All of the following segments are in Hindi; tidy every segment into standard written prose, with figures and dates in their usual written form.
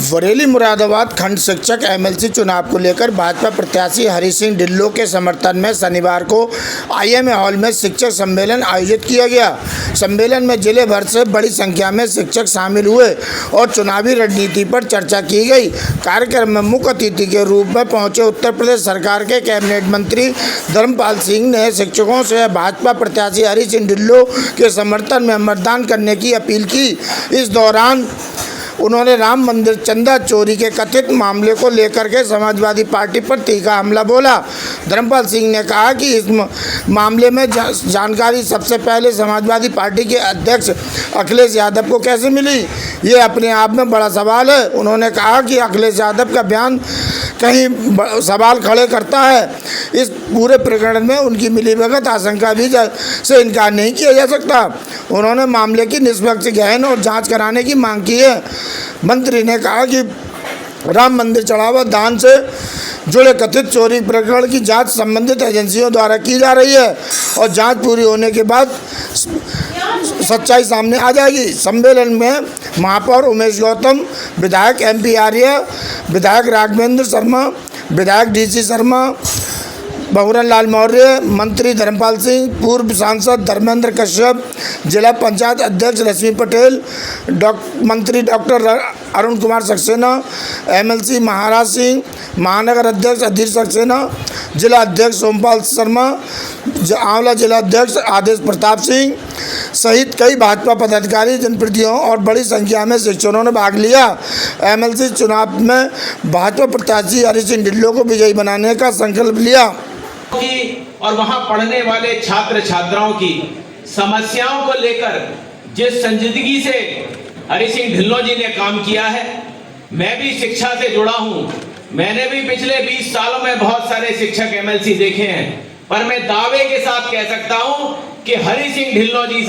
बरेली मुरादाबाद खंड शिक्षक एमएलसी चुनाव को लेकर भाजपा प्रत्याशी हरि सिंह ढिल्लों के समर्थन में शनिवार को आईएमए हॉल में शिक्षक सम्मेलन आयोजित किया गया। सम्मेलन में जिले भर से बड़ी संख्या में शिक्षक शामिल हुए और चुनावी रणनीति पर चर्चा की गई। कार्यक्रम में मुख्य अतिथि के रूप में पहुंचे उत्तर प्रदेश सरकार के कैबिनेट मंत्री धर्मपाल सिंह ने शिक्षकों से भाजपा प्रत्याशी हरि सिंह ढिल्लों के समर्थन में मतदान करने की अपील की। इस दौरान उन्होंने राम मंदिर चंदा चोरी के कथित मामले को लेकर के समाजवादी पार्टी पर तीखा हमला बोला। धर्मपाल सिंह ने कहा कि इस मामले में जानकारी सबसे पहले समाजवादी पार्टी के अध्यक्ष अखिलेश यादव को कैसे मिली, ये अपने आप में बड़ा सवाल है। उन्होंने कहा कि अखिलेश यादव का बयान कहीं सवाल खड़े करता है। इस पूरे प्रकरण में उनकी मिलीभगत आशंका भी से इनकार नहीं किया जा सकता। उन्होंने मामले की निष्पक्ष गहन और जांच कराने की मांग की है। मंत्री ने कहा कि राम मंदिर चढ़ावा दान से जुड़े कथित चोरी प्रकरण की जांच संबंधित एजेंसियों द्वारा की जा रही है और जांच पूरी होने के बाद सच्चाई सामने आ जाएगी। सम्मेलन में महापौर उमेश गौतम, विधायक MP आर्य, विधायक राघवेंद्र शर्मा, विधायक DC शर्मा, बहुरन लाल मौर्य, मंत्री धर्मपाल सिंह, पूर्व सांसद धर्मेंद्र कश्यप, जिला पंचायत अध्यक्ष रश्मि पटेल, मंत्री डॉक्टर अरुण कुमार सक्सेना, MLC महाराज सिंह, महानगर अध्यक्ष अधीर सक्सेना, जिला अध्यक्ष सोमपाल शर्मा, आंवला जिला अध्यक्ष आदेश प्रताप सिंह सहित कई भाजपा पदाधिकारी, जनप्रतिनिधियों और बड़ी संख्या में शिक्षकों ने भाग लिया। MLC चुनाव में भाजपा प्रत्याशी हरि सिंह ढिल्लों को विजयी बनाने का संकल्प लिया और वहां पढ़ने वाले छात्र छात्राओं की समस्याओं को लेकर जिस संजीदगी से हरि सिंह ढिल्लों जी ने काम किया है, मैं भी शिक्षा से जुड़ा हूं। मैंने भी पिछले 20 सालों में बहुत सारे शिक्षक MLC देखे हैं, पर मैं दावे के साथ कह सकता हूं कि हरि सिंह ढिल्लों जी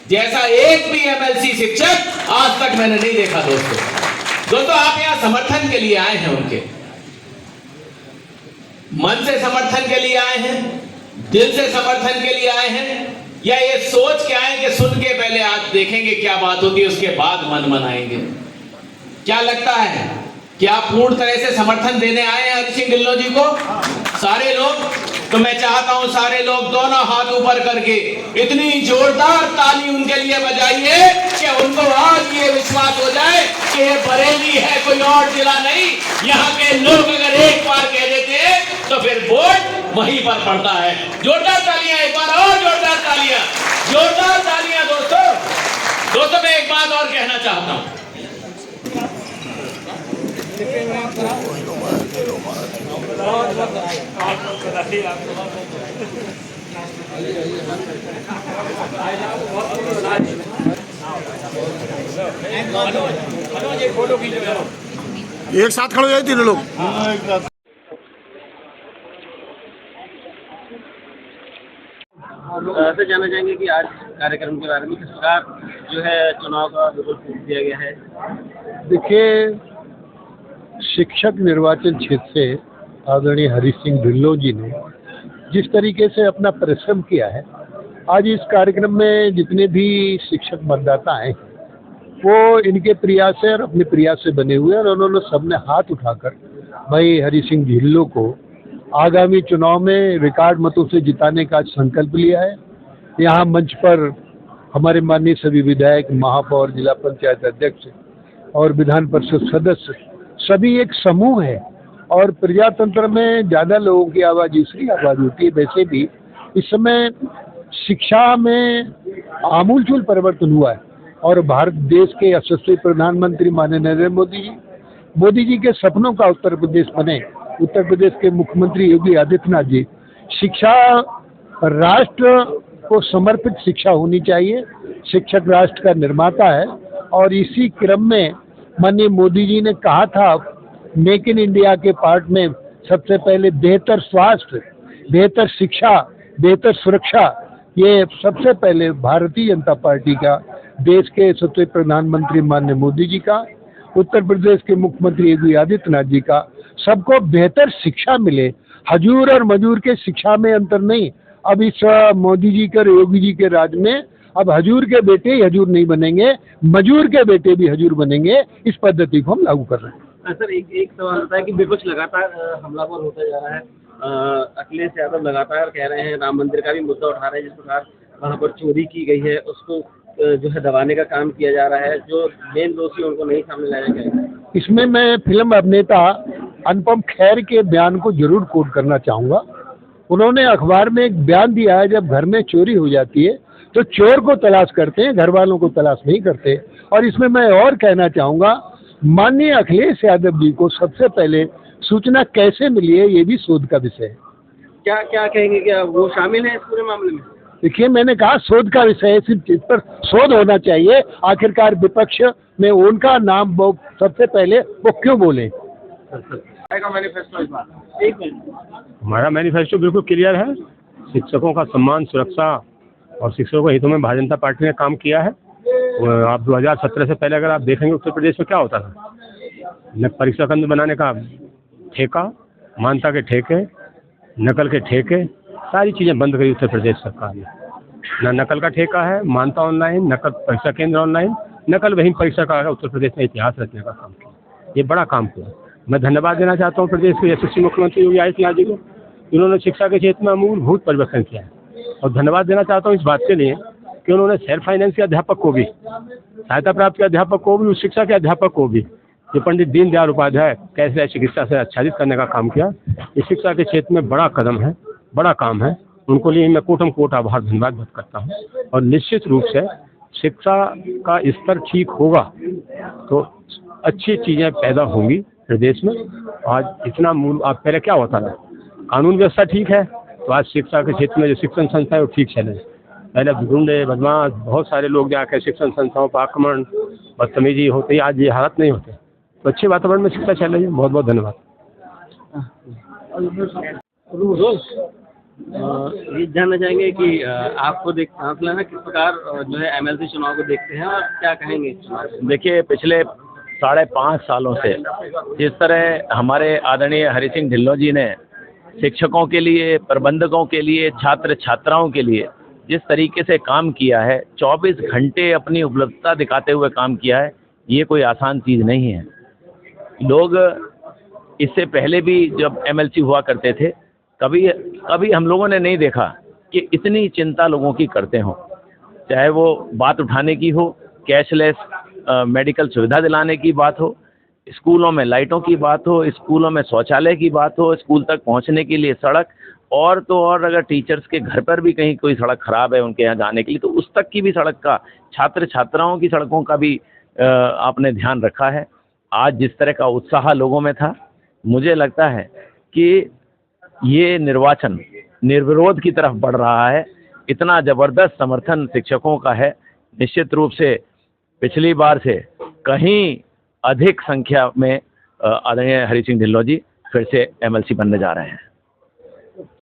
जैसा एक भी MLC शिक्षक आज तक मैंने नहीं देखा। दोस्तों आप यहाँ समर्थन के लिए आए हैं, उनके मन से समर्थन के लिए आए हैं, दिल से समर्थन के लिए आए हैं, या ये सोच के आए कि सुन के पहले आज देखेंगे क्या बात होती है, उसके बाद मन मनाएंगे? क्या लगता है कि आप पूर्ण तरह से समर्थन देने आए हैं हरि सिंह ढिल्लों जी को? सारे लोग? तो मैं चाहता हूं सारे लोग दोनों हाथ ऊपर करके इतनी जोरदार ताली उनके लिए बजाइए कि उनको आज ये विश्वास हो जाए कि ये बरेली है, कोई और जिला नहीं। यहाँ के लोग अगर एक बार कह देते तो फिर वोट वहीं पर पड़ता है। जोरदार तालियां, एक बार और जोरदार तालियां, जोरदार तालियां। दोस्तों मैं एक बात और कहना चाहता हूं। एक साथ खड़े हो जाए तीनों लोग। ऐसे जानना चाहेंगे कि आज कार्यक्रम के बारे में किस प्रकार जो है चुनाव का बिल्कुल दिया गया है। देखिए, शिक्षक निर्वाचन क्षेत्र से आदरणीय हरि सिंह ढिल्लों जी ने जिस तरीके से अपना परिश्रम किया है, आज इस कार्यक्रम में जितने भी शिक्षक मतदाता हैं वो इनके प्रयास से और अपने प्रयास से बने हुए हैं और उन्होंने सबने हाथ उठाकर भाई हरि सिंह ढिल्लों को आगामी चुनाव में रिकॉर्ड मतों से जिताने का संकल्प लिया है। यहाँ मंच पर हमारे माननीय सभी विधायक, महापौर, जिला पंचायत अध्यक्ष और विधान परिषद सदस्य सभी एक समूह है और प्रजातंत्र में ज़्यादा लोगों की आवाज़ दूसरी आवाज़ होती है। वैसे भी इस समय शिक्षा में आमूलचूल परिवर्तन हुआ है और भारत देश के यशस्वी प्रधानमंत्री माननीय नरेंद्र मोदी जी के सपनों का उत्तर प्रदेश बने। उत्तर प्रदेश के मुख्यमंत्री योगी आदित्यनाथ जी, शिक्षा राष्ट्र को समर्पित शिक्षा होनी चाहिए। शिक्षक राष्ट्र का निर्माता है और इसी क्रम में माननीय मोदी जी ने कहा था मेक इन इंडिया के पार्ट में सबसे पहले बेहतर स्वास्थ्य, बेहतर शिक्षा, बेहतर सुरक्षा, ये सबसे पहले भारतीय जनता पार्टी का, देश के सच्चे प्रधानमंत्री माननीय मोदी जी का, उत्तर प्रदेश के मुख्यमंत्री योगी आदित्यनाथ जी का, सबको बेहतर शिक्षा मिले। हजूर और मजूर के शिक्षा में अंतर नहीं। अब इस मोदी जी के और योगी जी के राज में अब हजूर के बेटे ही हजूर नहीं बनेंगे, मजूर के बेटे भी हजूर बनेंगे। इस पद्धति को हम लागू कर रहे हैं। सर एक सवाल होता है कि विपक्ष लगातार हमलावर होता जा रहा है। अखिलेश यादव लगातार कह रहे हैं, राम मंदिर का भी मुद्दा उठा रहे हैं, जिस प्रकार वहाँ पर चोरी की गई है उसको जो है दबाने का काम किया जा रहा है, जो मेन दोषी उनको नहीं सामने लाया गया। इसमें मैं फिल्म अभिनेता अनुपम खेर के बयान को जरूर कोट करना चाहूँगा। उन्होंने अखबार में एक बयान दिया है, जब घर में चोरी हो जाती है तो चोर को तलाश करते हैं, घर वालों को तलाश नहीं करते। और इसमें मैं और कहना चाहूँगा, माननीय अखिलेश यादव जी को सबसे पहले सूचना कैसे मिली है, ये भी शोध का विषय है। क्या क्या कहेंगे, क्या वो शामिल है इस पूरे मामले में? देखिए, मैंने कहा शोध का विषय है, सिर्फ इस पर शोध होना चाहिए। आखिरकार विपक्ष में उनका नाम वो सबसे पहले वो क्यों बोले? हमारा मैनिफेस्टो बिल्कुल क्लियर है। शिक्षकों का सम्मान, सुरक्षा और शिक्षकों के हितों में भारतीय जनता पार्टी ने काम किया है। आप 2017 से पहले अगर आप देखेंगे उत्तर प्रदेश में क्या होता था, न परीक्षा केंद्र बनाने का ठेका, मान्यता के ठेके, नकल के ठेके, सारी चीज़ें बंद करी उत्तर प्रदेश सरकार ने। न नकल का ठेका है, मान्यता ऑनलाइन, नकल परीक्षा केंद्र ऑनलाइन, नकल वहीं परीक्षा का उत्तर प्रदेश ने इतिहास रचने का काम किया। ये बड़ा काम किया। मैं धन्यवाद देना चाहता हूँ प्रदेश के यशस्वी मुख्यमंत्री योगी आदित्यनाथ जी को, इन्होंने शिक्षा के क्षेत्र में अमूलभूत परिवर्तन किया है। और धन्यवाद देना चाहता हूँ इस बात के लिए कि उन्होंने सेल्फ फाइनेंस के अध्यापक को भी, सहायता प्राप्त के अध्यापक को भी, उच्च शिक्षा के अध्यापक को भी, जो पंडित दीनदयाल उपाध्याय कैसे चिकित्सा से आच्छादित करने का काम किया। इस शिक्षा के क्षेत्र में बड़ा कदम है, बड़ा काम है। उनको लिए मैं कोटम कोट आभार धन्यवाद व्यक्त करता हूँ। और निश्चित रूप से शिक्षा का स्तर ठीक होगा तो अच्छी चीज़ें पैदा होंगी प्रदेश में। आज इतना मूल, आप पहले क्या होता था, कानून व्यवस्था ठीक है तो आज शिक्षा के क्षेत्र में जो शिक्षण संस्था है वो ठीक चले। पहले गुंडे, बदमाश, बहुत सारे लोग जाकर शिक्षण संस्थाओं पर आक्रमण, बदतमीजी होती, आज ये हालत नहीं होते। तो अच्छे वातावरण में शिक्षा चल रही है। बहुत बहुत धन्यवाद। ये जानना चाहेंगे कि आप खुद एक सांस लेना किस प्रकार जो है एमएलसी चुनाव को देखते हैं और क्या कहेंगे? देखिए, पिछले 5.5 सालों से जिस तरह हमारे आदरणीय हरि सिंह ढिल्लों जी ने शिक्षकों के लिए, प्रबंधकों के लिए, छात्र छात्राओं के लिए जिस तरीके से काम किया है, 24 घंटे अपनी उपलब्धता दिखाते हुए काम किया है, ये कोई आसान चीज़ नहीं है। लोग इससे पहले भी जब एमएलसी हुआ करते थे, कभी हम लोगों ने नहीं देखा कि इतनी चिंता लोगों की करते हों। चाहे वो बात उठाने की हो, कैशलेस मेडिकल सुविधा दिलाने की बात हो, स्कूलों में लाइटों की बात हो, स्कूलों में शौचालय की बात हो, स्कूल तक पहुंचने के लिए सड़क, और तो और अगर टीचर्स के घर पर भी कहीं कोई सड़क खराब है उनके यहाँ जाने के लिए, तो उस तक की भी सड़क का, छात्र छात्राओं की सड़कों का भी आपने ध्यान रखा है। आज जिस तरह का उत्साह लोगों में था, मुझे लगता है कि ये निर्वाचन निर्विरोध की तरफ बढ़ रहा है। इतना ज़बरदस्त समर्थन शिक्षकों का है, निश्चित रूप से पिछली बार से कहीं अधिक संख्या में आदरणीय हरि सिंह ढिल्लों जी फिर से एमएलसी बनने जा रहे हैं।